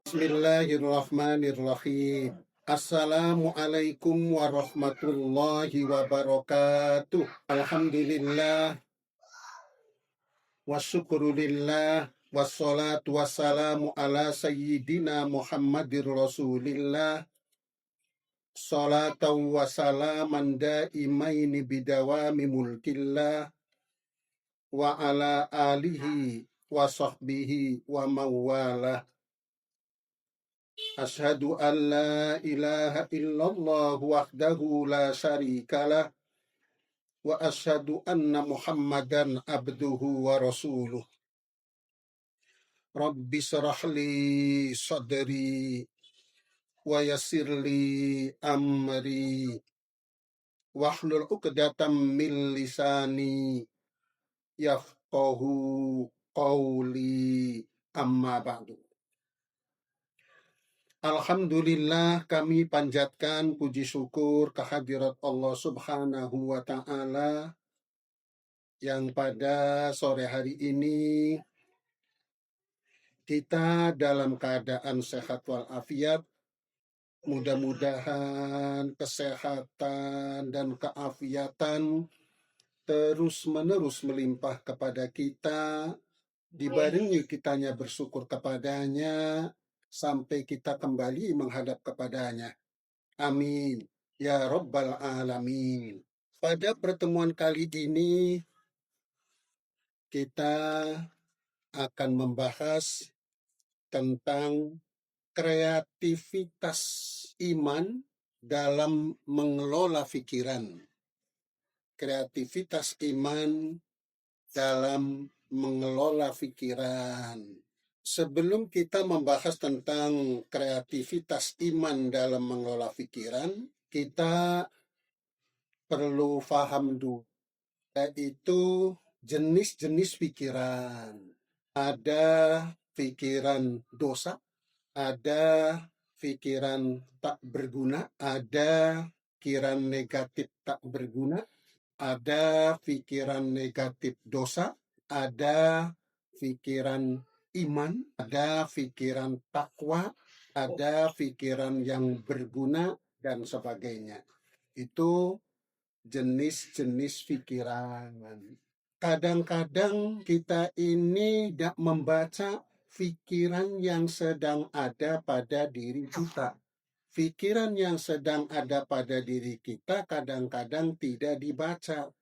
Bismillahirrahmanirrahim. Assalamualaikum warahmatullahi wabarakatuh. Alhamdulillah wa syukurillah wassalatu wassalamu ala sayyidina Muhammadir Rasulillah salatan wa salaman daimaini bidawami mulkillah wa ala alihi wa sahbihi wa mawalah. Asyhadu an la ilaha illallah wahdahu la syarikalah wa asyhadu anna Muhammadan abduhu wa rasuluh. Rabbi syrah li sadri wa yassir li amri wahlul 'uqdatam min lisani yafqahu qawli amma ba'du. Alhamdulillah, kami panjatkan puji syukur kehadirat Allah Subhanahu wa Ta'ala yang pada sore hari ini kita dalam keadaan sehat walafiat. Mudah-mudahan kesehatan dan keafiatan terus-menerus melimpah kepada kita, dibarengi kitanya bersyukur kepadanya sampai kita kembali menghadap kepadanya. Amin. Ya Rabbal Alamin. Pada pertemuan kali ini, kita akan membahas tentang kreativitas iman dalam mengelola pikiran. Kreativitas iman dalam mengelola pikiran. Sebelum kita membahas tentang kreativitas iman dalam mengelola pikiran, kita perlu paham dulu, yaitu jenis-jenis pikiran. Ada pikiran dosa, ada pikiran tak berguna, ada pikiran negatif tak berguna, ada pikiran negatif dosa, ada pikiran iman, ada pikiran takwa, ada pikiran yang berguna, dan sebagainya. Itu jenis-jenis pikiran. Kadang-kadang kita ini tidak membaca pikiran yang sedang ada pada diri kita. Pikiran yang sedang ada pada diri kita kadang-kadang tidak dibaca,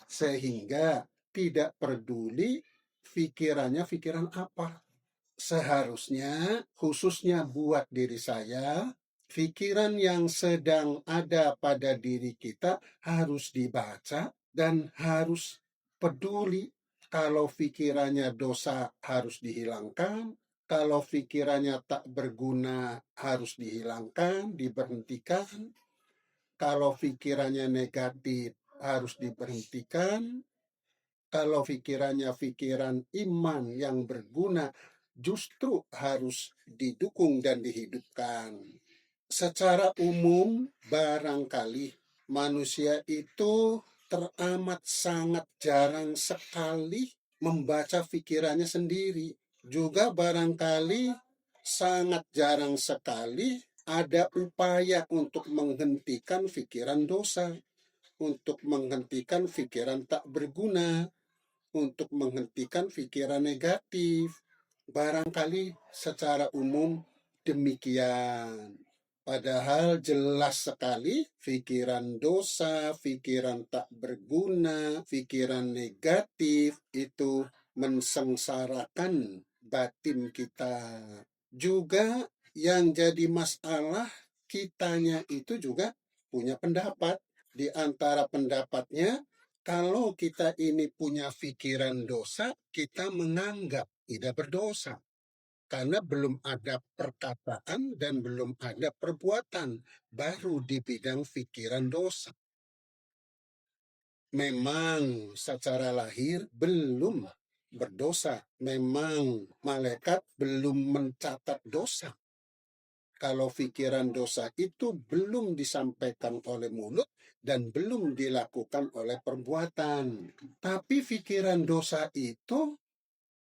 sehingga tidak peduli pikirannya pikiran apa. Seharusnya, khususnya buat diri saya, pikiran yang sedang ada pada diri kita harus dibaca dan harus peduli. Kalau pikirannya dosa harus dihilangkan, kalau pikirannya tak berguna harus dihilangkan, diberhentikan. Kalau pikirannya negatif harus diberhentikan. Kalau pikirannya pikiran iman yang berguna justru harus didukung dan dihidupkan. Secara umum, barangkali manusia itu teramat sangat jarang sekali membaca pikirannya sendiri. Juga barangkali sangat jarang sekali ada upaya untuk menghentikan pikiran dosa, untuk menghentikan pikiran tak berguna, untuk menghentikan pikiran negatif. Barangkali secara umum demikian. Padahal jelas sekali pikiran dosa, pikiran tak berguna, pikiran negatif itu mensengsarakan batin kita. Juga yang jadi masalah, kitanya itu juga punya pendapat. Di antara pendapatnya, kalau kita ini punya pikiran dosa, kita menganggap tidak berdosa. Karena belum ada perkataan dan belum ada perbuatan, baru di bidang pikiran dosa. Memang secara lahir belum berdosa, memang malaikat belum mencatat dosa. Kalau pikiran dosa itu belum disampaikan oleh mulut dan belum dilakukan oleh perbuatan. Tapi pikiran dosa itu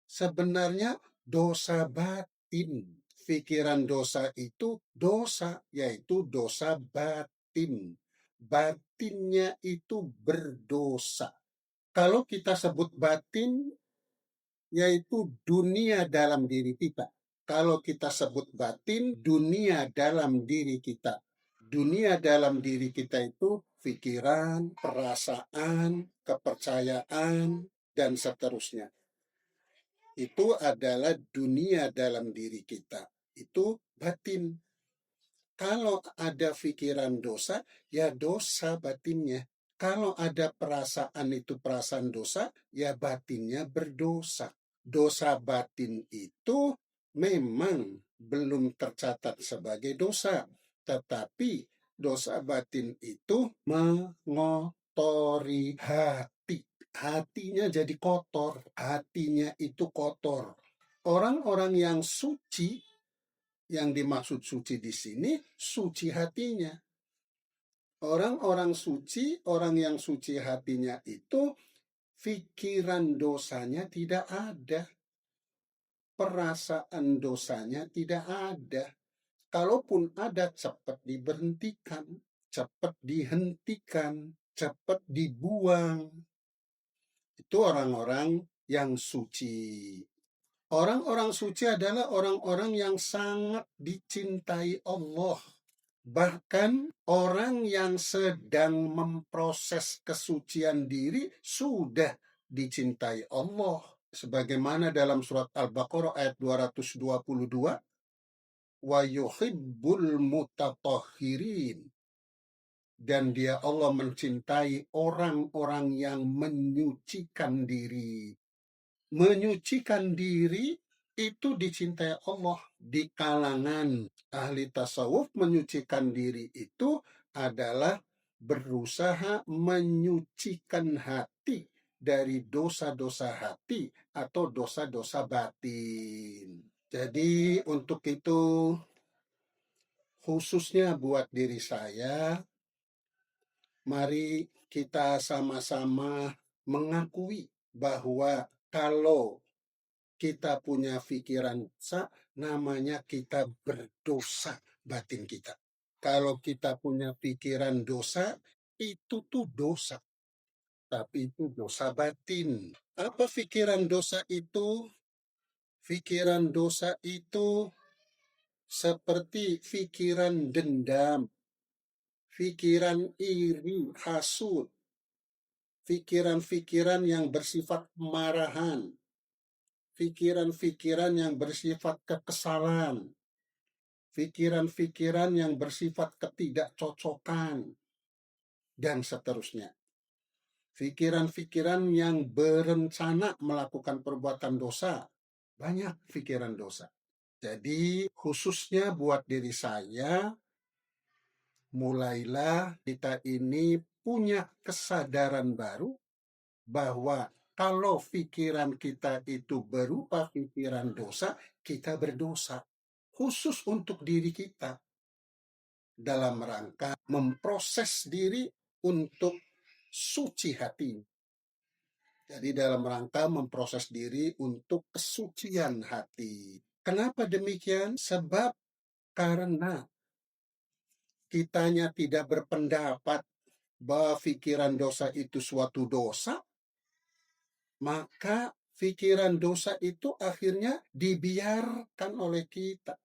sebenarnya dosa batin. pikiran dosa itu dosa, yaitu dosa batin. Batinnya itu berdosa. Kalau kita sebut batin, yaitu dunia dalam diri kita. Kalau kita sebut batin, dunia dalam diri kita. Dunia dalam diri kita itu pikiran, perasaan, kepercayaan, dan seterusnya. Itu adalah dunia dalam diri kita. Itu batin. Kalau ada pikiran dosa, ya dosa batinnya. Kalau ada perasaan itu perasaan dosa, ya batinnya berdosa. Dosa batin itu memang belum tercatat sebagai dosa, tetapi dosa batin itu mengotori hati. Hatinya jadi kotor, hatinya itu kotor. Orang-orang yang suci, yang dimaksud suci di sini, suci hatinya. Orang-orang suci, orang yang suci hatinya itu, pikiran dosanya tidak ada. Perasaan dosanya tidak ada. Kalaupun ada, cepat diberhentikan, cepat dihentikan, cepat dibuang. Itu orang-orang yang suci. Orang-orang suci adalah orang-orang yang sangat dicintai Allah. Bahkan orang yang sedang memproses kesucian diri sudah dicintai Allah. Sebagaimana dalam surat Al-Baqarah ayat 222, wa yuhibbul mutatahhirin. Dan dia Allah mencintai orang-orang yang menyucikan diri. Menyucikan diri itu dicintai Allah. Di kalangan ahli tasawuf, menyucikan diri itu adalah berusaha menyucikan hati dari dosa-dosa hati atau dosa-dosa batin. Jadi untuk itu, khususnya buat diri saya, mari kita sama-sama mengakui bahwa kalau kita punya pikiran dosa, namanya kita berdosa batin kita. Kalau kita punya pikiran dosa, itu tuh dosa. Tapi itu dosa batin. Apa pikiran dosa itu? Pikiran dosa itu seperti pikiran dendam, pikiran iri, hasut, pikiran-pikiran yang bersifat kemarahan, pikiran-pikiran yang bersifat kekesalan, pikiran-pikiran yang bersifat ketidakcocokan, dan seterusnya. Pikiran-pikiran yang berencana melakukan perbuatan dosa, banyak pikiran dosa. Jadi khususnya buat diri saya, mulailah kita ini punya kesadaran baru bahwa kalau pikiran kita itu berupa pikiran dosa, kita berdosa. Khusus untuk diri kita. Dalam rangka memproses diri untuk suci hati. Jadi dalam rangka memproses diri untuk kesucian hati. Kenapa demikian? Sebab karena kitanya tidak berpendapat bahwa pikiran dosa itu suatu dosa, maka pikiran dosa itu akhirnya dibiarkan oleh kita.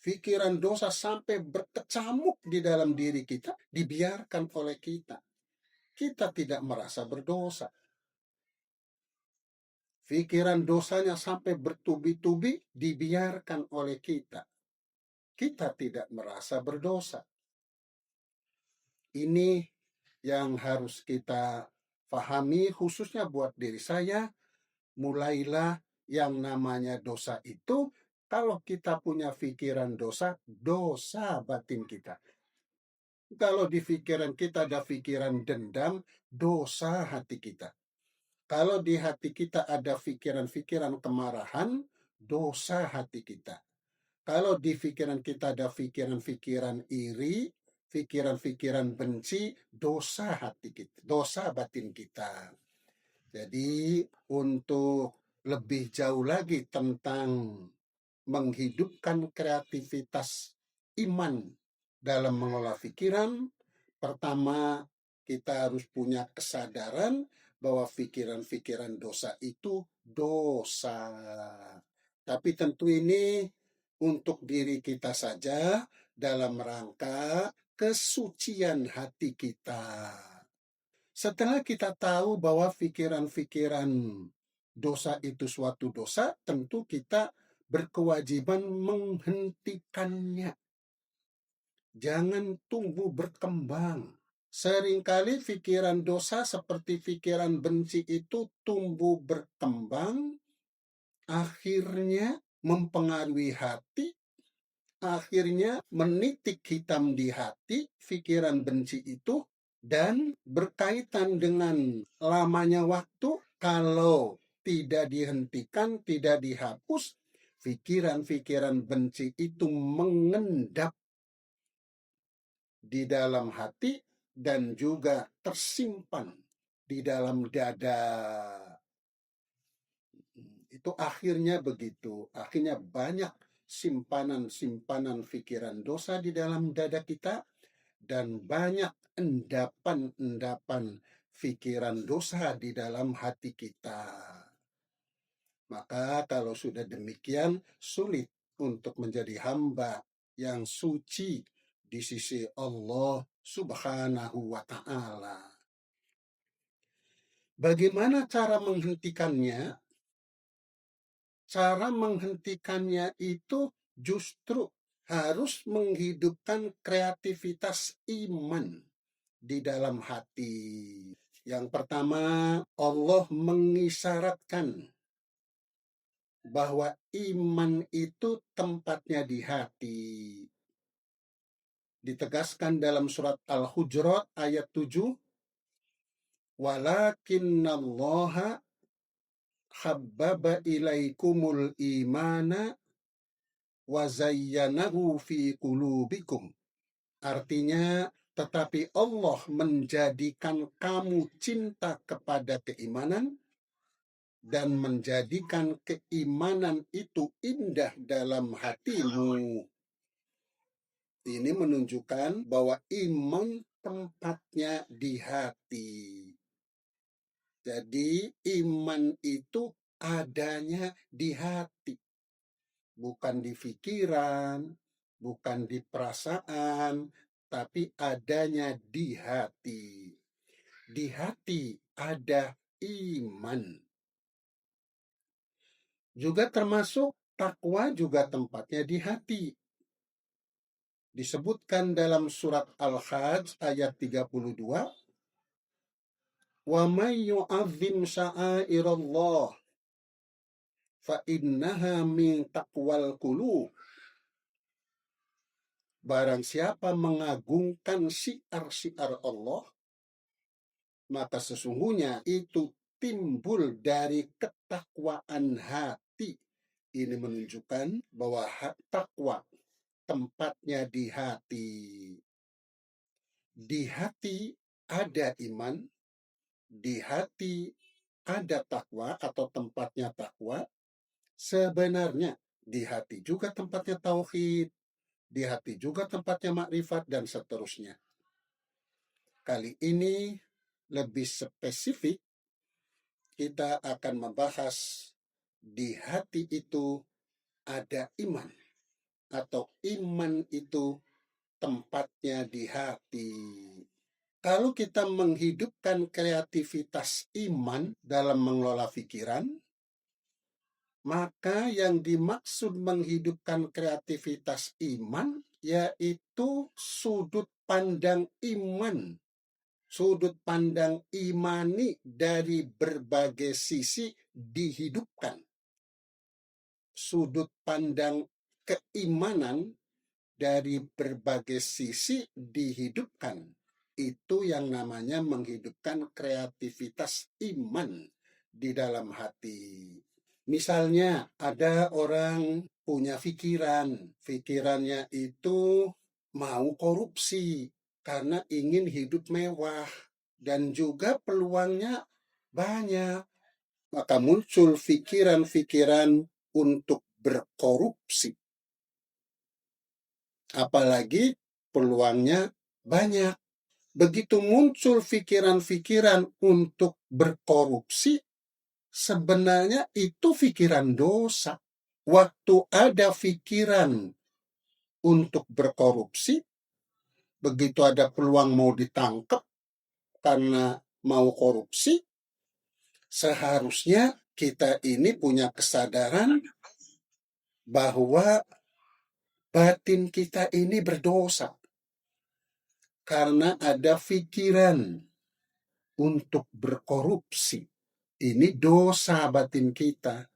Pikiran dosa sampai berkecamuk di dalam diri kita, dibiarkan oleh kita. Kita tidak merasa berdosa. Pikiran dosanya sampai bertubi-tubi, dibiarkan oleh kita. Kita tidak merasa berdosa. Ini yang harus kita pahami, khususnya buat diri saya. Mulailah yang namanya dosa itu, kalau kita punya pikiran dosa, dosa batin kita. Kalau di pikiran kita ada pikiran dendam, dosa hati kita. Kalau di hati kita ada pikiran-pikiran kemarahan, dosa hati kita. Kalau di pikiran kita ada pikiran-pikiran iri, pikiran-pikiran benci, dosa hati kita, dosa batin kita. Jadi untuk lebih jauh lagi tentang menghidupkan kreativitas iman dalam mengolah pikiran, pertama kita harus punya kesadaran bahwa pikiran-pikiran dosa itu dosa. Tapi tentu ini untuk diri kita saja dalam rangka kesucian hati kita. Setelah kita tahu bahwa pikiran-pikiran dosa itu suatu dosa, tentu kita berkewajiban menghentikannya. Jangan tunggu berkembang. Seringkali pikiran dosa seperti pikiran benci itu tumbuh berkembang, akhirnya mempengaruhi hati, akhirnya menitik hitam di hati pikiran benci itu, dan berkaitan dengan lamanya waktu, kalau tidak dihentikan, tidak dihapus, pikiran-pikiran benci itu mengendap di dalam hati dan juga tersimpan di dalam dada. Itu akhirnya begitu. Akhirnya banyak simpanan-simpanan pikiran dosa di dalam dada kita dan banyak endapan-endapan pikiran dosa di dalam hati kita. Maka kalau sudah demikian, sulit untuk menjadi hamba yang suci di sisi Allah Subhanahu wa Ta'ala. Bagaimana cara menghentikannya? Cara menghentikannya itu justru harus menghidupkan kreativitas iman di dalam hati. Yang pertama, Allah mengisyaratkan bahwa iman itu tempatnya di hati. Ditegaskan dalam surat Al-Hujurat ayat 7, walakinnallaha habbaba ilaikumul imana wa zayyanahu fi qulubikum. Artinya, tetapi Allah menjadikan kamu cinta kepada keimanan dan menjadikan keimanan itu indah dalam hatimu. Ini menunjukkan bahwa iman tempatnya di hati. Jadi iman itu adanya di hati, bukan di pikiran, bukan di perasaan, tapi adanya di hati. Di hati ada iman. Juga termasuk takwa juga tempatnya di hati. Disebutkan dalam surat Al-Hajj ayat 32, wa may yu'azzim sya'airallah fa innaha min taqwal qulub. Barang siapa mengagungkan syiar-syiar Allah, maka sesungguhnya itu timbul dari ketakwaan hati. Ini menunjukkan bahwa takwa tempatnya di hati. Di hati ada iman, di hati ada takwa atau tempatnya takwa. Sebenarnya di hati juga tempatnya tauhid, di hati juga tempatnya makrifat, dan seterusnya. Kali ini lebih spesifik, kita akan membahas di hati itu ada iman, atau iman itu tempatnya di hati. Kalau kita menghidupkan kreativitas iman dalam mengelola pikiran, maka yang dimaksud menghidupkan kreativitas iman yaitu sudut pandang iman, sudut pandang imani dari berbagai sisi dihidupkan. Sudut pandang keimanan dari berbagai sisi dihidupkan. Itu yang namanya menghidupkan kreativitas iman di dalam hati. Misalnya ada orang punya pikirannya itu mau korupsi karena ingin hidup mewah dan juga peluangnya banyak. Maka muncul pikiran-pikiran untuk berkorupsi. Apalagi peluangnya banyak. Begitu muncul pikiran-pikiran untuk berkorupsi, sebenarnya itu pikiran dosa. Waktu ada pikiran untuk berkorupsi, begitu ada peluang mau ditangkap karena mau korupsi, seharusnya kita ini punya kesadaran bahwa batin kita ini berdosa karena ada pikiran untuk berkorupsi. Ini dosa batin kita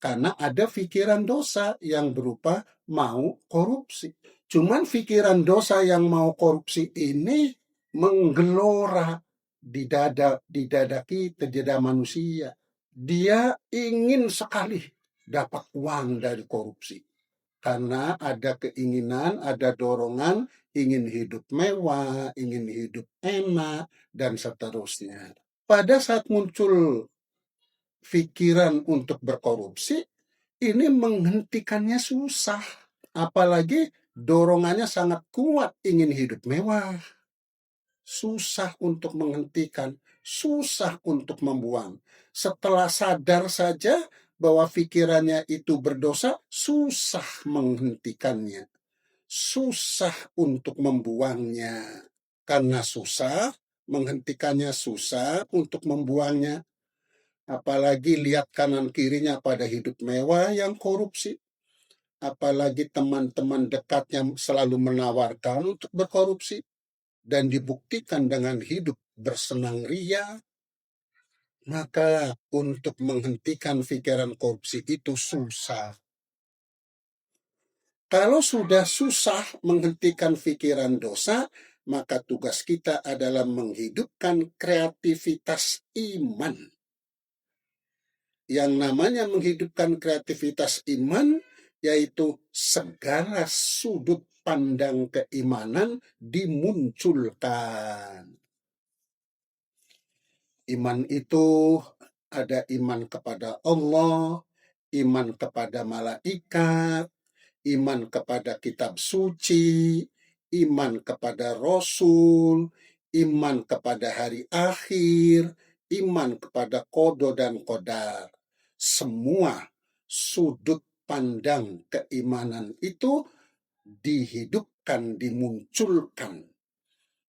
karena ada pikiran dosa yang berupa mau korupsi. Cuman pikiran dosa yang mau korupsi ini menggelora di dada kita, di dada manusia. Dia ingin sekali dapat uang dari korupsi. Karena ada keinginan, ada dorongan, ingin hidup mewah, ingin hidup enak, dan seterusnya. Pada saat muncul pikiran untuk berkorupsi, ini menghentikannya susah. Apalagi dorongannya sangat kuat, ingin hidup mewah. Susah untuk menghentikan, susah untuk membuang. Setelah sadar saja bahwa pikirannya itu berdosa, susah menghentikannya. Susah untuk membuangnya. Karena susah, menghentikannya susah, untuk membuangnya. Apalagi lihat kanan kirinya pada hidup mewah yang korupsi. Apalagi teman-teman dekatnya selalu menawarkan untuk berkorupsi. Dan dibuktikan dengan hidup bersenang ria, maka untuk menghentikan pikiran korupsi itu susah. Kalau sudah susah menghentikan pikiran dosa, maka tugas kita adalah menghidupkan kreativitas iman. Yang namanya menghidupkan kreativitas iman, yaitu segala sudut pandang keimanan dimunculkan. Iman itu ada iman kepada Allah, iman kepada malaikat, iman kepada kitab suci, iman kepada Rasul, iman kepada hari akhir, iman kepada qada dan qadar. Semua sudut pandang keimanan itu dihidupkan, dimunculkan.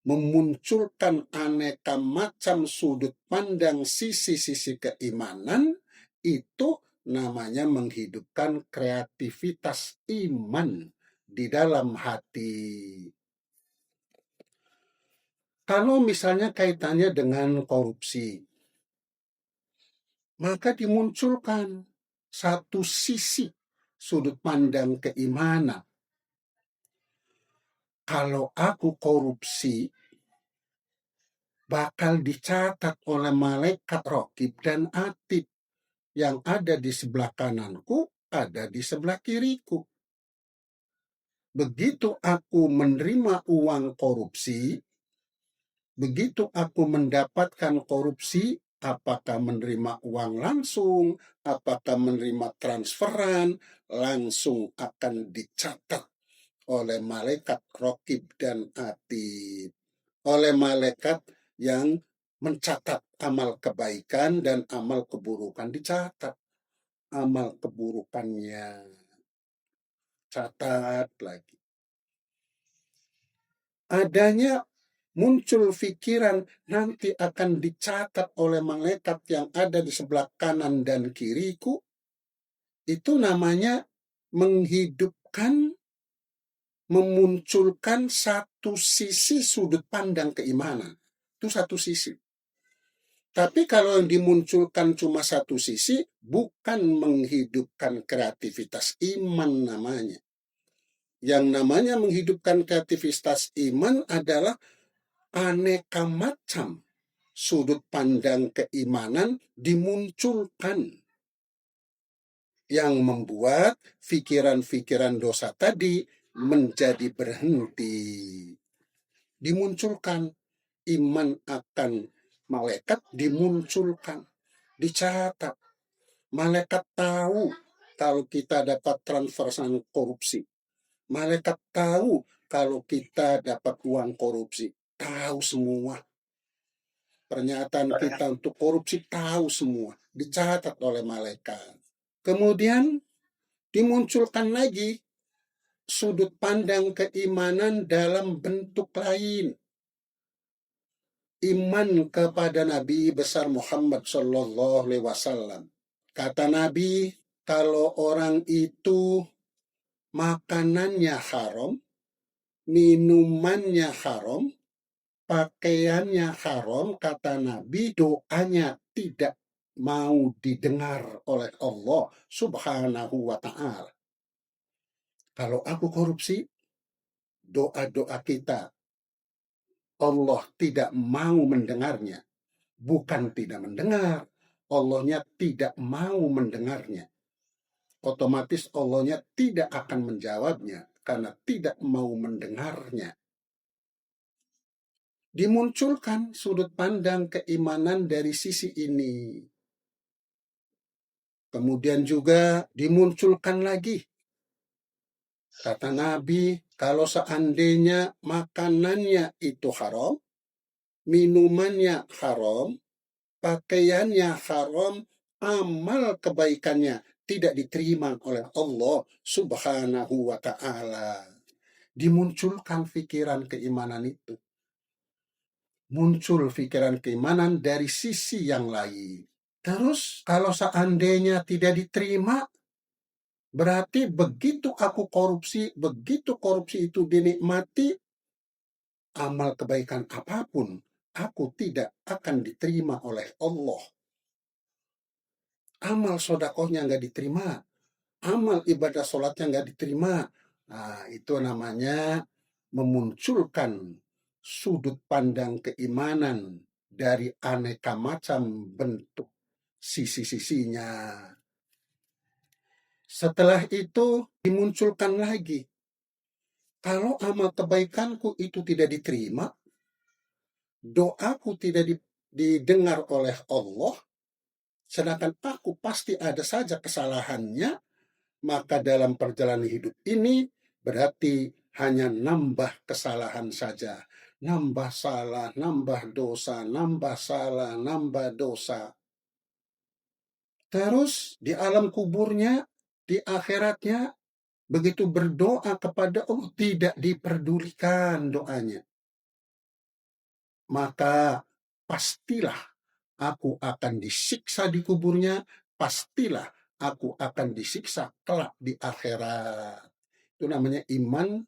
Memunculkan aneka macam sudut pandang sisi-sisi keimanan, itu namanya menghidupkan kreativitas iman di dalam hati. Kalau misalnya kaitannya dengan korupsi, maka dimunculkan satu sisi sudut pandang keimanan. Kalau aku korupsi, bakal dicatat oleh malaikat Raqib dan Atid yang ada di sebelah kananku, ada di sebelah kiriku. Begitu aku menerima uang korupsi, begitu aku mendapatkan korupsi, apakah menerima uang langsung, apakah menerima transferan, langsung akan dicatat oleh malaikat Raqib dan Atid. Oleh malaikat yang mencatat amal kebaikan dan amal keburukan, dicatat. Amal keburukannya catat lagi. Adanya muncul pikiran nanti akan dicatat oleh malaikat yang ada di sebelah kanan dan kiriku, itu namanya menghidupkan, memunculkan satu sisi sudut pandang keimanan. Itu satu sisi. Tapi kalau yang dimunculkan cuma satu sisi, bukan menghidupkan kreativitas iman namanya. Yang namanya menghidupkan kreativitas iman adalah aneka macam sudut pandang keimanan dimunculkan. Yang membuat pikiran-pikiran dosa tadi menjadi berhenti. Dimunculkan iman akan malaikat, dimunculkan, dicatat. Malaikat tahu kalau kita dapat transferan korupsi. Malaikat tahu kalau kita dapat uang korupsi. Tahu semua. Pernyataan kita untuk korupsi tahu semua. Dicatat oleh malaikat. Kemudian dimunculkan lagi sudut pandang keimanan dalam bentuk lain. Iman kepada Nabi besar Muhammad Sallallahu Alaihi Wasallam. Kata Nabi, kalau orang itu makanannya haram, minumannya haram, pakaiannya haram, kata Nabi, doanya tidak mau didengar oleh Allah Subhanahu wa Ta'ala. Kalau aku korupsi, doa-doa kita Allah tidak mau mendengarnya. Bukan tidak mendengar, Allahnya tidak mau mendengarnya. Otomatis Allahnya tidak akan menjawabnya karena tidak mau mendengarnya. Dimunculkan sudut pandang keimanan dari sisi ini. Kemudian juga dimunculkan lagi. Kata Nabi, kalau seandainya makanannya itu haram, minumannya haram, pakaiannya haram, amal kebaikannya tidak diterima oleh Allah Subhanahu wa Ta'ala. Dimunculkan pikiran keimanan itu. Muncul pikiran keimanan dari sisi yang lain. Terus kalau seandainya tidak diterima, berarti begitu aku korupsi, begitu korupsi itu dinikmati, amal kebaikan apapun, aku tidak akan diterima oleh Allah. Amal sodakohnya nggak diterima, amal ibadah sholatnya nggak diterima. Nah, itu namanya memunculkan sudut pandang keimanan dari aneka macam bentuk sisi-sisinya. Setelah itu dimunculkan lagi, kalau amal kebaikanku itu tidak diterima, doaku tidak didengar oleh Allah, sedangkan aku pasti ada saja kesalahannya, maka dalam perjalanan hidup ini berarti hanya nambah kesalahan saja. Nambah salah, nambah dosa, nambah salah, nambah dosa. Terus di alam kuburnya, di akhiratnya, begitu berdoa kepada Allah, tidak diperdulikan doanya. Maka pastilah aku akan disiksa di kuburnya, pastilah aku akan disiksa kelak di akhirat. Itu namanya iman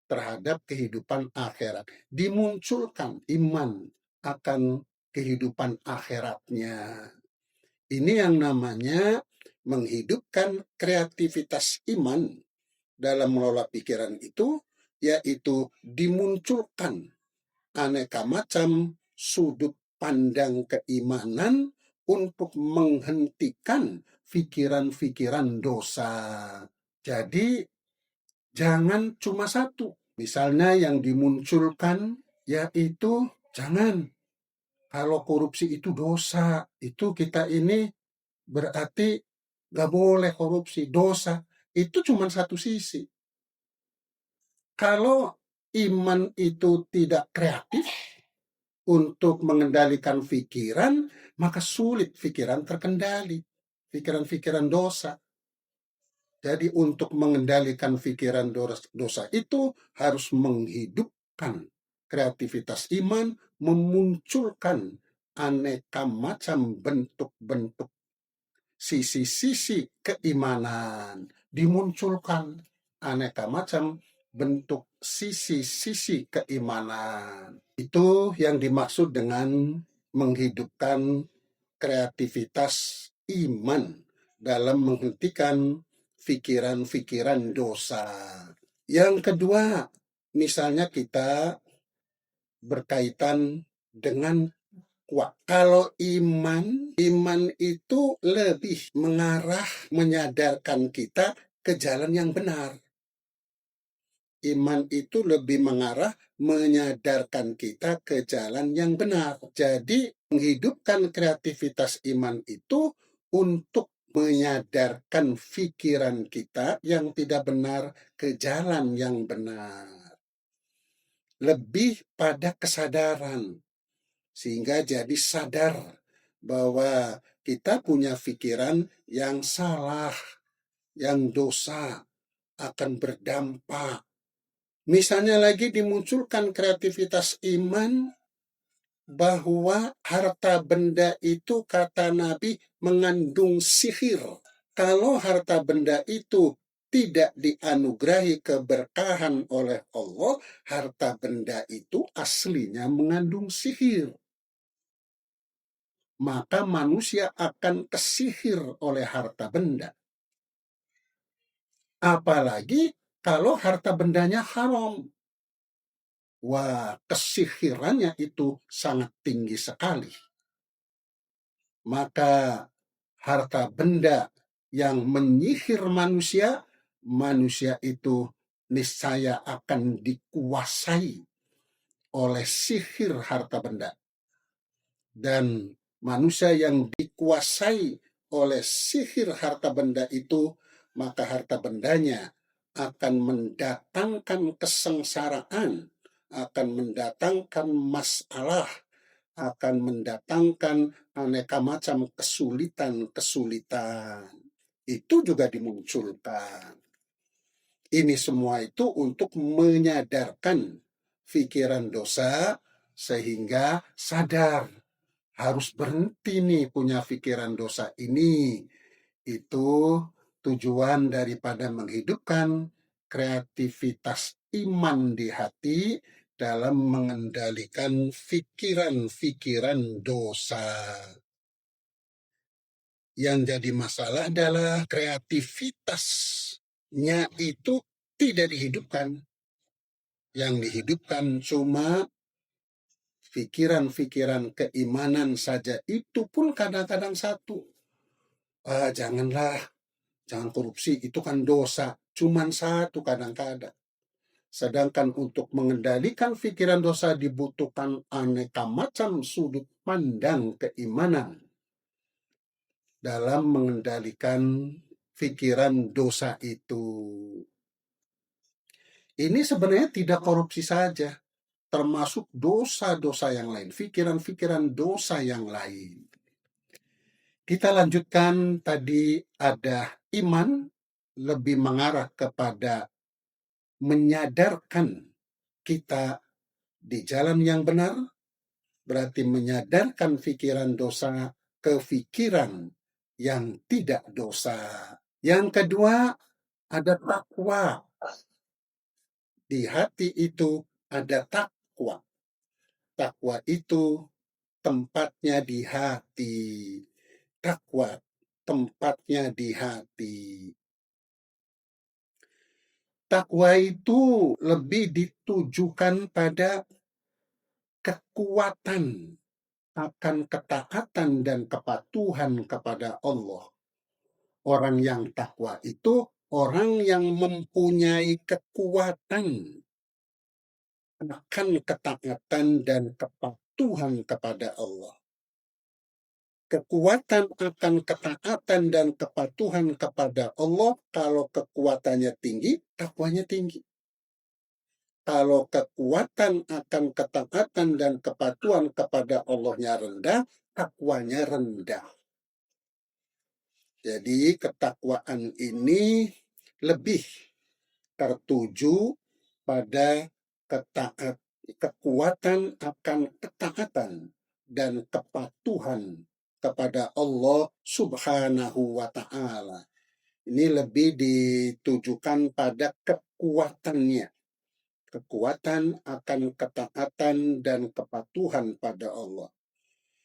terhadap kehidupan akhirat. Dimunculkan iman akan kehidupan akhiratnya. Ini yang namanya menghidupkan kreativitas iman dalam mengelola pikiran itu, yaitu dimunculkan aneka macam sudut pandang keimanan untuk menghentikan pikiran-pikiran dosa. Jadi jangan cuma satu. Misalnya yang dimunculkan yaitu jangan, kalau korupsi itu dosa, itu kita ini berarti gak boleh korupsi, dosa. Itu cuma satu sisi. Kalau iman itu tidak kreatif untuk mengendalikan pikiran, maka sulit pikiran terkendali. Pikiran-pikiran dosa. Jadi untuk mengendalikan pikiran dosa itu harus menghidupkan kreativitas iman, memunculkan aneka macam bentuk-bentuk sisi-sisi keimanan, dimunculkan aneka macam bentuk sisi-sisi keimanan. Itu yang dimaksud dengan menghidupkan kreativitas iman dalam menghentikan pikiran-pikiran dosa. Yang kedua, misalnya kita berkaitan dengan kuat. Kalau iman itu lebih mengarah menyadarkan kita ke jalan yang benar. Iman itu lebih mengarah menyadarkan kita ke jalan yang benar. Jadi menghidupkan kreativitas iman itu untuk menyadarkan pikiran kita yang tidak benar ke jalan yang benar. Lebih pada kesadaran, sehingga jadi sadar bahwa kita punya pikiran yang salah, yang dosa, akan berdampak. Misalnya lagi dimunculkan kreativitas iman bahwa harta benda itu kata Nabi mengandung sihir. Kalau harta benda itu tidak dianugerahi keberkahan oleh Allah, harta benda itu aslinya mengandung sihir. Maka manusia akan kesihir oleh harta benda. Apalagi kalau harta bendanya haram. Wah, kesihirannya itu sangat tinggi sekali. Maka harta benda yang menyihir manusia, manusia itu niscaya akan dikuasai oleh sihir harta benda. Dan manusia yang dikuasai oleh sihir harta benda itu, maka harta bendanya akan mendatangkan kesengsaraan, akan mendatangkan masalah, akan mendatangkan aneka macam kesulitan-kesulitan. Itu juga dimunculkan. Ini semua itu untuk menyadarkan pikiran dosa sehingga sadar harus berhenti nih punya pikiran dosa ini. Itu tujuan daripada menghidupkan kreativitas iman di hati dalam mengendalikan pikiran-pikiran dosa. Yang jadi masalah adalah kreativitasnya itu tidak dihidupkan. Yang dihidupkan cuma pikiran-pikiran keimanan saja. Itu pun kadang-kadang satu. Janganlah, jangan korupsi, itu kan dosa. Cuman satu kadang-kadang. Sedangkan untuk mengendalikan pikiran dosa dibutuhkan aneka macam sudut pandang keimanan dalam mengendalikan pikiran dosa itu. Ini sebenarnya tidak korupsi saja, termasuk dosa-dosa yang lain, pikiran-pikiran dosa yang lain. Kita lanjutkan, tadi ada iman lebih mengarah kepada menyadarkan kita di jalan yang benar, berarti menyadarkan pikiran dosa ke pikiran yang tidak dosa. Yang kedua, ada takwa. Di hati itu ada takwa. Takwa itu tempatnya di hati. Takwa tempatnya di hati. Takwa itu lebih ditujukan pada kekuatan akan ketaatan dan kepatuhan kepada Allah. Orang yang takwa itu orang yang mempunyai kekuatan akan ketaatan dan kepatuhan kepada Allah. Kekuatan akan ketaatan dan kepatuhan kepada Allah, kalau kekuatannya tinggi, takwanya tinggi. Kalau kekuatan akan ketaatan dan kepatuhan kepada Allahnya rendah, takwanya rendah. Jadi ketakwaan ini lebih tertuju pada kekuatan akan ketaatan dan kepatuhan kepada Allah Subhanahu wa Ta'ala. Ini lebih ditujukan pada kekuatannya. Kekuatan akan ketaatan dan kepatuhan pada Allah.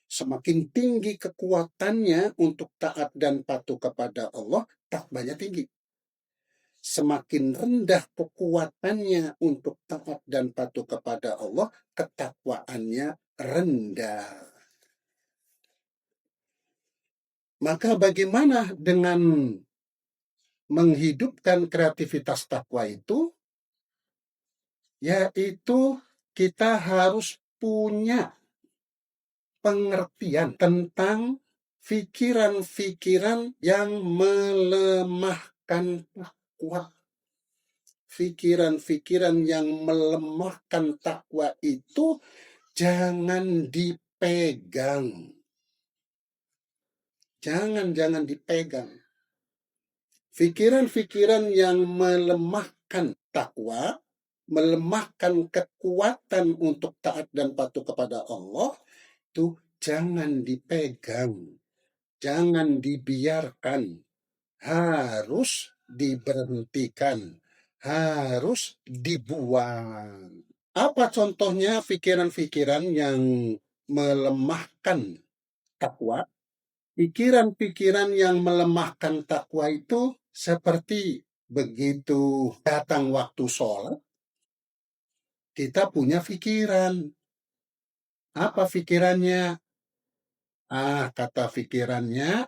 Semakin tinggi kekuatannya untuk taat dan patuh kepada Allah, takwanya tinggi. Semakin rendah kekuatannya untuk taat dan patuh kepada Allah, ketakwaannya rendah. Maka bagaimana dengan menghidupkan kreativitas takwa itu? Yaitu kita harus punya pengertian tentang Fikiran-fikiran yang melemahkan takwa. Fikiran-fikiran yang melemahkan takwa itu jangan dipegang. Jangan dipegang. Fikiran-fikiran yang melemahkan takwa, melemahkan kekuatan untuk taat dan patuh kepada Allah, itu jangan dipegang, jangan dibiarkan, harus diberhentikan, harus dibuang. Apa contohnya pikiran-pikiran yang melemahkan takwa? Pikiran-pikiran yang melemahkan takwa itu seperti begitu datang waktu sholat, kita punya pikiran. Apa pikirannya? Kata pikirannya,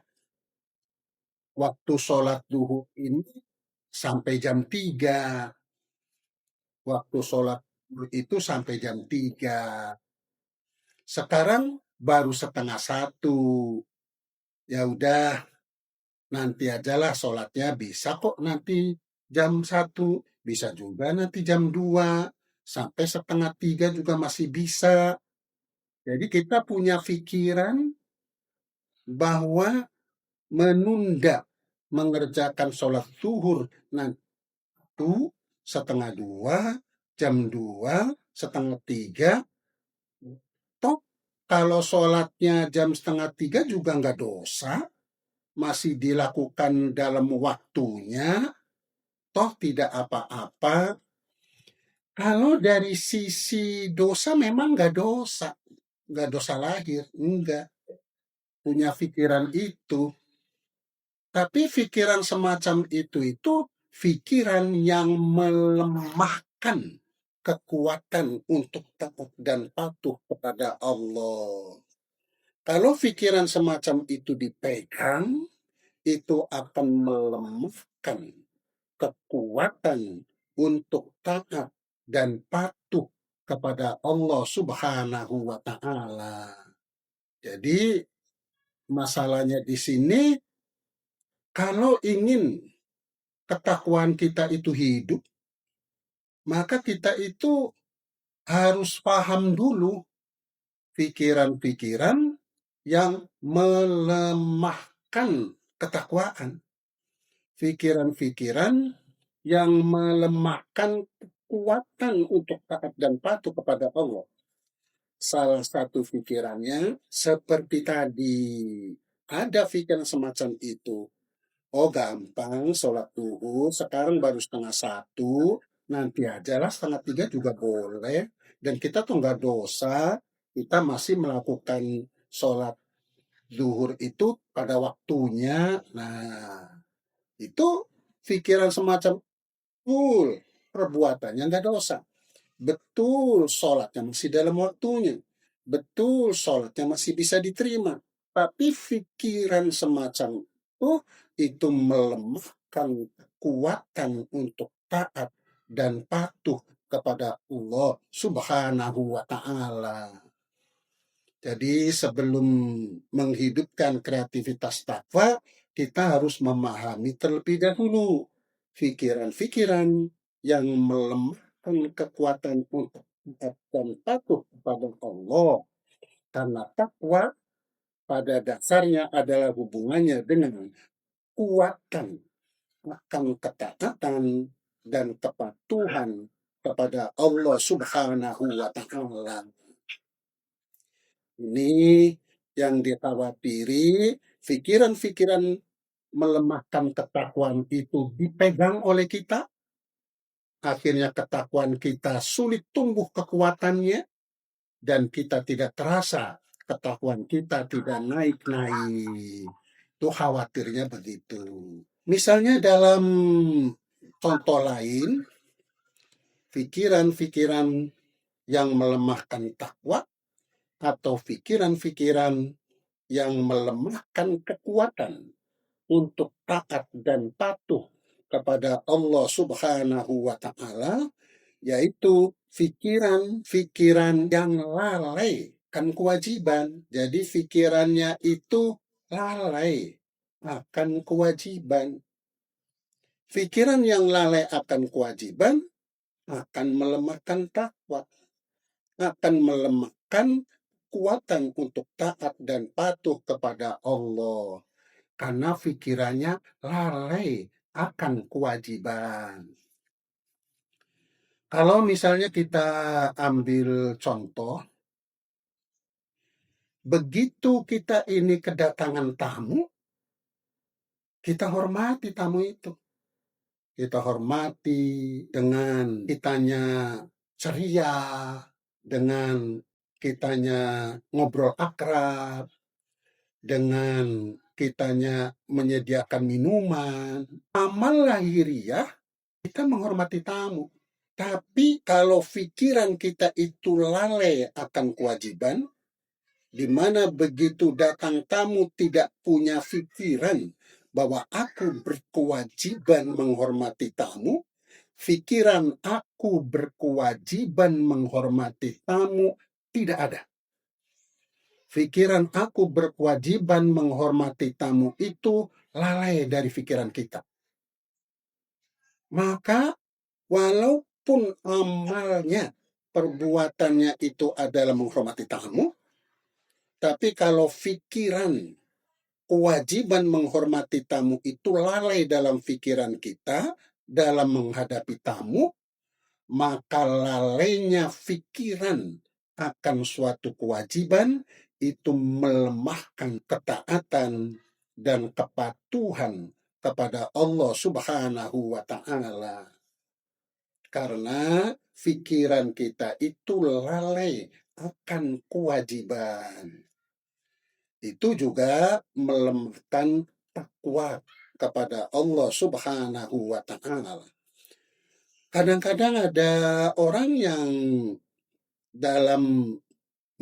waktu sholat duhur ini sampai jam 3. Waktu sholat duhur itu sampai jam 3. Sekarang baru setengah 1. Ya udah, nanti ajalah sholatnya, bisa kok nanti jam 1, bisa juga nanti jam 2, sampai setengah 3 juga masih bisa. Jadi kita punya pikiran bahwa menunda mengerjakan sholat zuhur nanti setengah 2, jam 2, setengah 3, toh kalau sholatnya jam setengah 3 juga nggak dosa, masih dilakukan dalam waktunya, toh tidak apa-apa. Kalau dari sisi dosa memang nggak dosa lahir, enggak punya pikiran itu. Tapi pikiran semacam itu pikiran yang melemahkan kekuatan untuk taat dan patuh kepada Allah. Kalau pikiran semacam itu dipegang, itu akan melemahkan kekuatan untuk taat dan patuh kepada Allah Subhanahu wa Ta'ala. Jadi, masalahnya di sini, kalau ingin ketakwaan kita itu hidup, maka kita itu harus paham dulu pikiran-pikiran yang melemahkan ketakwaan. Pikiran-pikiran yang melemahkan kekuatan untuk taat dan patuh kepada Allah. Salah satu pikirannya seperti tadi, ada pikiran semacam itu. Oh gampang, sholat duhur, sekarang baru setengah 1, nanti aja lah setengah 3 juga boleh. Dan kita tuh nggak dosa, kita masih melakukan sholat duhur itu pada waktunya. Nah, itu pikiran semacam betul, perbuatannya nggak dosa. Betul, sholatnya masih dalam waktunya. Betul, sholatnya masih bisa diterima. Tapi pikiran semacam itu melemahkan kekuatan untuk taat dan patuh kepada Allah Subhanahu wa Ta'ala. Jadi sebelum menghidupkan kreativitas takwa, kita harus memahami terlebih dahulu pikiran-pikiran yang melemahkan kekuatan untuk taat dan patuh kepada Allah. Karena takwa pada dasarnya adalah hubungannya dengan kekuatan akan ketaatan dan kepatuhan kepada Allah Subhanahu wa Ta'ala. Ini yang dikhawatiri, pikiran-pikiran melemahkan ketakwaan itu dipegang oleh kita, akhirnya ketakwaan kita sulit tumbuh kekuatannya, dan kita tidak terasa ketakwaan kita tidak naik-naik. Itu khawatirnya begitu. Misalnya dalam contoh lain, pikiran-pikiran yang melemahkan takwa atau pikiran-pikiran yang melemahkan kekuatan untuk taat dan patuh kepada Allah Subhanahu wa Ta'ala, yaitu pikiran-pikiran yang lalai kan kewajiban. Jadi pikirannya itu lalai akan kewajiban. Pikiran yang lalai akan kewajiban akan melemahkan takwa, akan melemahkan kekuatan untuk taat dan patuh kepada Allah. Karena pikirannya lalai akan kewajiban. Kalau misalnya kita ambil contoh, begitu kita ini kedatangan tamu, kita hormati tamu itu. Kita hormati dengan kitanya ceria, dengan kitanya ngobrol akrab, dengan kitanya menyediakan minuman. Amal lahiriah kita menghormati tamu. Tapi kalau pikiran kita itu lalai akan kewajiban, di mana begitu datang tamu tidak punya pikiran bahwa aku berkewajiban menghormati tamu, pikiran aku berkewajiban menghormati tamu tidak ada. Pikiran aku berkewajiban menghormati tamu itu lalai dari pikiran kita. Maka walaupun amalnya, perbuatannya itu adalah menghormati tamu, tapi kalau pikiran kewajiban menghormati tamu itu lalai dalam pikiran kita dalam menghadapi tamu, maka lalainya pikiran akan suatu kewajiban itu melemahkan ketaatan dan kepatuhan kepada Allah Subhanahu wa Ta'ala. Karena pikiran kita itu lalai akan kewajiban. Itu juga melemahkan takwa kepada Allah Subhanahu wa Ta'ala. Kadang-kadang ada orang yang dalam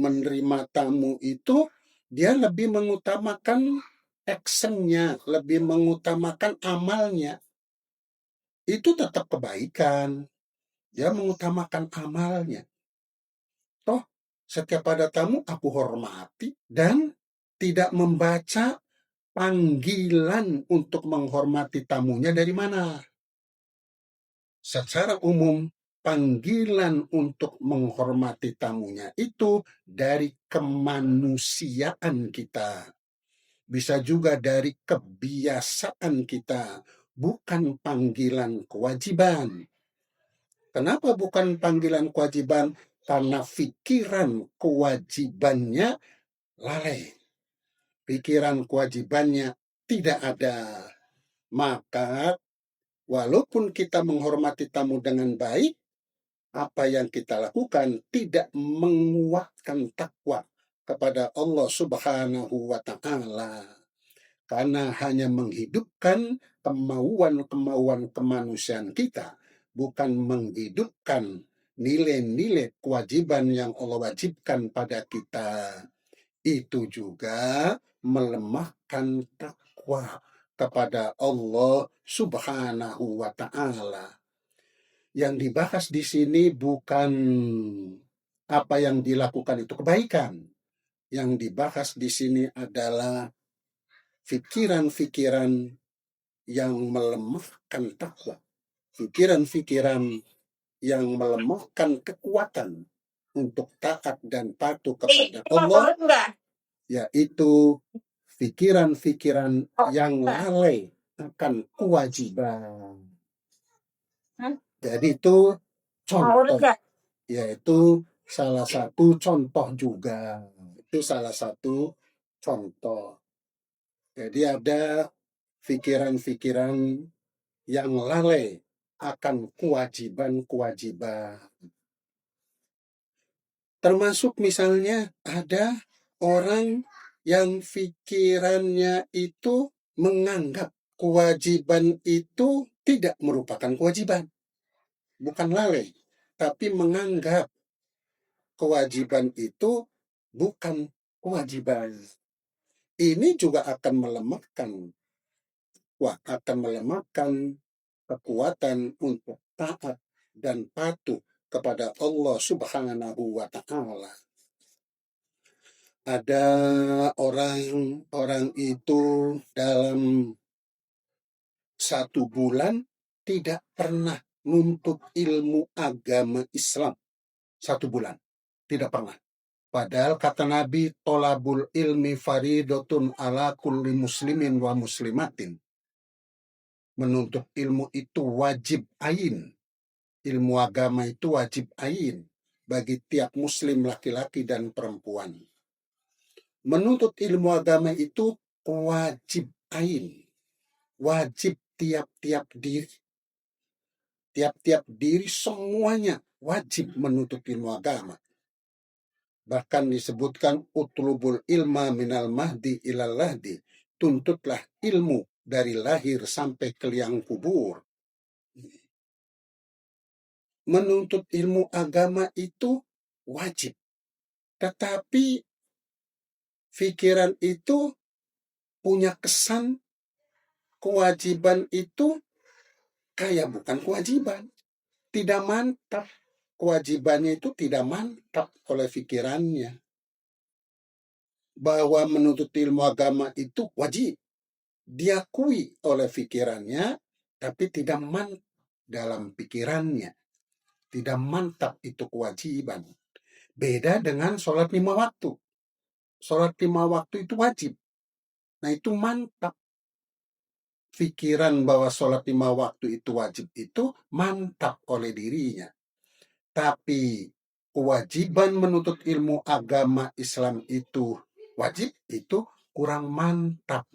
menerima tamu itu dia lebih mengutamakan actionnya, lebih mengutamakan amalnya. Itu tetap kebaikan. Dia mengutamakan amalnya. Toh, setiap ada tamu aku hormati dan tidak membaca panggilan untuk menghormati tamunya dari mana. Secara umum, panggilan untuk menghormati tamunya itu dari kemanusiaan kita. Bisa juga dari kebiasaan kita, bukan panggilan kewajiban. Kenapa bukan panggilan kewajiban? Karena pikiran kewajibannya lalai. Pikiran kewajibannya tidak ada. Maka walaupun kita menghormati tamu dengan baik, apa yang kita lakukan tidak menguatkan takwa kepada Allah Subhanahu wa Ta'ala. Karena hanya menghidupkan kemauan-kemauan kemanusiaan kita, bukan menghidupkan nilai-nilai kewajiban yang Allah wajibkan pada kita. Itu juga melemahkan takwa kepada Allah Subhanahu wa Ta'ala. Yang dibahas di sini bukan apa yang dilakukan itu kebaikan. Yang dibahas di sini adalah pikiran-pikiran yang melemahkan takwa. Pikiran-pikiran yang melemahkan kekuatan untuk taat dan patuh kepada Allah, yaitu pikiran-pikiran yang lalai akan kewajiban. Jadi itu contoh, yaitu salah satu contoh juga. Itu salah satu contoh. Jadi ada pikiran-pikiran yang lalai akan kewajiban-kewajiban. Termasuk misalnya ada orang yang pikirannya itu menganggap kewajiban itu tidak merupakan kewajiban. Bukan lalai, tapi menganggap kewajiban itu bukan kewajiban. Ini juga akan melemahkan kekuatan untuk taat dan patuh kepada Allah Subhanahu wa Ta'ala. Ada orang itu dalam 1 bulan tidak pernah nuntut ilmu agama Islam. 1 bulan, tidak pernah. Padahal kata Nabi, tolabul ilmi faridotun ala kulli muslimin wa muslimatin. Menuntut ilmu itu wajib ain. Ilmu agama itu wajib ain bagi tiap muslim laki-laki dan perempuan. Menuntut ilmu agama itu wajib ain. Wajib tiap-tiap diri. Tiap-tiap diri semuanya wajib menuntut ilmu agama. Bahkan disebutkan utlubul ilma minal mahdi ilal lahdi. Tuntutlah ilmu dari lahir sampai ke liang kubur. Menuntut ilmu agama itu wajib. Tetapi pikiran itu punya kesan kewajiban itu kayak bukan kewajiban. Tidak mantap. Kewajibannya itu tidak mantap oleh pikirannya. Bahwa menuntut ilmu agama itu wajib. Diakui oleh pikirannya, tapi tidak mantap dalam pikirannya. Tidak mantap itu kewajiban. Beda dengan sholat 5 waktu. Sholat 5 waktu itu wajib. Nah itu mantap. Pikiran bahwa sholat 5 waktu itu wajib itu mantap oleh dirinya. Tapi kewajiban menuntut ilmu agama Islam itu wajib, itu kurang mantap.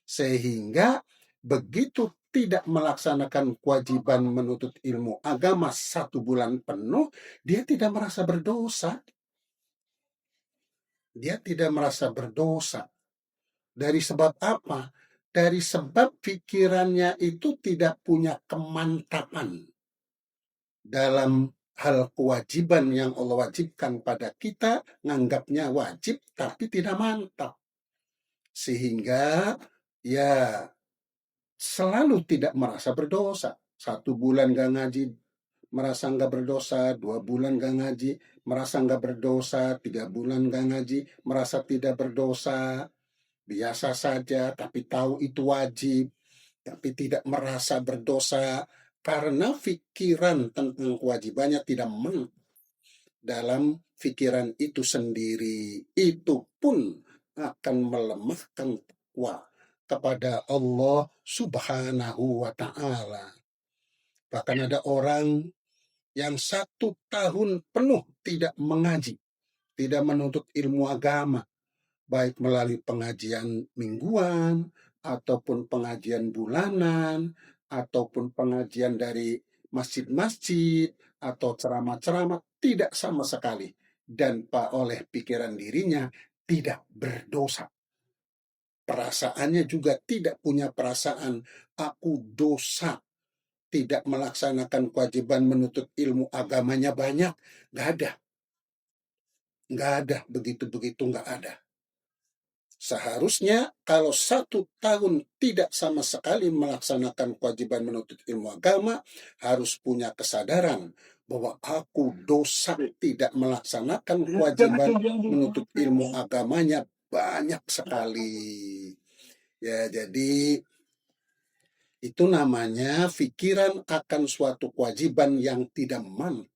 Sehingga begitu tidak melaksanakan kewajiban menuntut ilmu agama 1 bulan penuh, dia tidak merasa berdosa. Dia tidak merasa berdosa. Dari sebab apa? Dari sebab pikirannya itu tidak punya kemantapan dalam hal kewajiban yang Allah wajibkan pada kita, nganggapnya wajib tapi tidak mantap. Sehingga ya selalu tidak merasa berdosa. 1 bulan gak ngaji, merasa gak berdosa. 2 bulan gak ngaji, merasa gak berdosa. 3 bulan gak ngaji, merasa tidak berdosa. Biasa saja, tapi tahu itu wajib, tapi tidak merasa berdosa. Karena pikiran tentang kewajibannya tidak mantap dalam pikiran itu sendiri. Itu pun akan melemahkan takwa kepada Allah Subhanahu wa Ta'ala. Bahkan ada orang yang 1 tahun penuh tidak mengaji, tidak menuntut ilmu agama, baik melalui pengajian mingguan, ataupun pengajian bulanan, ataupun pengajian dari masjid-masjid, atau ceramah-ceramah, tidak sama sekali. Dan oleh pikiran dirinya tidak berdosa. Perasaannya juga tidak punya perasaan, aku dosa, tidak melaksanakan kewajiban menuntut ilmu agamanya banyak. Gak ada. Gak ada, begitu-begitu gak ada. Seharusnya kalau 1 tahun tidak sama sekali melaksanakan kewajiban menuntut ilmu agama, harus punya kesadaran bahwa aku dosa tidak melaksanakan kewajiban menuntut ilmu agamanya banyak sekali. Ya, jadi itu namanya pikiran akan suatu kewajiban yang tidak mantap.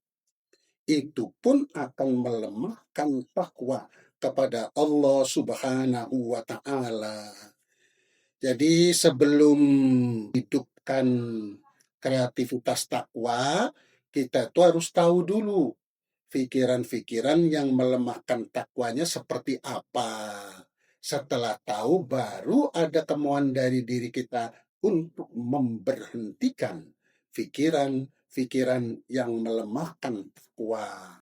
Itu pun akan melemahkan takwa kepada Allah Subhanahu wa Ta'ala. Jadi sebelum hidupkan kreativitas takwa, kita tuh harus tahu dulu pikiran-pikiran yang melemahkan takwanya seperti apa. Setelah tahu, baru ada kemauan dari diri kita untuk memberhentikan pikiran-pikiran yang melemahkan takwa.